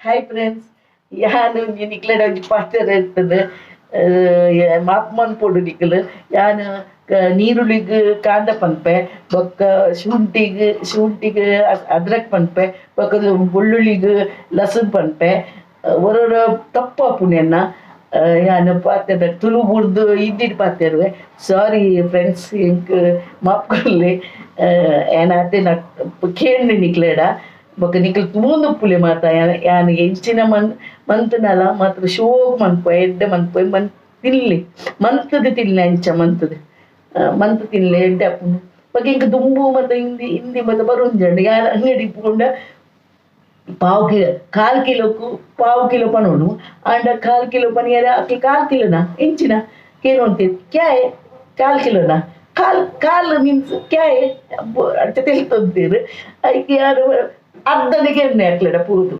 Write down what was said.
Hi friends, ಯಾನು ನಿಕ್ಲೆಡ ಒಂಜಿ ಪಾತೆರ ಇರ್ತದೆ ಮಾಪ್ ಮನ್ಪೊಡು ನಿಕ್ಲು ಯಾನು ನೀರುಳ್ಳಿಗ್ ಕಾಂದ ಪನ್ಪೆ ಬೊಕ್ಕ ಶುಂಠಿಗ್ ಅದ್ರಕ್ ಪನ್ಪೆ ಬೊಕ್ಕ ಬೆಳ್ಳುಳ್ಳಿಗ್ ಲಸನ್ ಪನ್ಪೆ ಒರೊರ ತಪ್ಪು ಆಪುನೆನ್ನ ಯಾನು ಪಾತೆರ ತುಳು ಬುರ್ದು ಇದ್ದಿಡ್ ಪಾತೆರುವೆ. ಸಾರಿ ಫ್ರೆಂಡ್ಸ್, ಎಂಕ್ ಮಾಪ್ ಕೊರ್ಲೆ ಏನ ಅತ್ತೆ ಕೇಂದ್ರ ನಿಕ್ಲೆಡ ಬೊಕ್ಕ ನಿಕ್ಲು ತೂಂದು ಪುಲೆ ಮಾತ ಯಾನ್ ಎಂಚಿನ ಮಂತುನಲ ಮಾತ್ರ ಶೋಕ್ ಮನ್ಪುವೆ ಎಡ್ಡೆ ಮನ್ಪುವೆ ತಿನ್ಲಿ ಮಂತುದು ತಿನ್ಲಿ ಅಂಚ ಮಂತ್ ತಿನ್ಲಿ ಎಡ್ಡೆ ಆಪುಂಡು ಬೊಕ ಎಂಕ್ ದುಂಬು ಮತ ಹಿಂದಿ ಮತ ಬರೊಂಜಂಡು ಯಾನ್ ಅಂಗಡಿ ಪೋಂಡ ಕಾಲ್ ಕಿಲೋಕು ಪಾವು ಕಿಲೋ ಪನೋಡು ಆಂಡ ಕಾಲ್ ಕಿಲೋ ಪನಿಯರ ಅಕ್ಲೆ ಕಾಲ್ ಕಿಲೋನ ಎಂಚಿನ ಕೇನೊಂತೆ ಕ್ಯಾಯ್ ಕಾಲ್ ಕಿಲೋನ ಕಾಲ್ ಮೀನ್ಸ್ ಕ್ಯಾಯ್ ಅಂತ ತಿಳ್ತೊಂತೀರು ಐಕೆ ಯಾರು ಅರ್ಧನಿಗೆ ಎಣ್ಣೆ ಹಾಕ್ಲಡ ಪೂದು.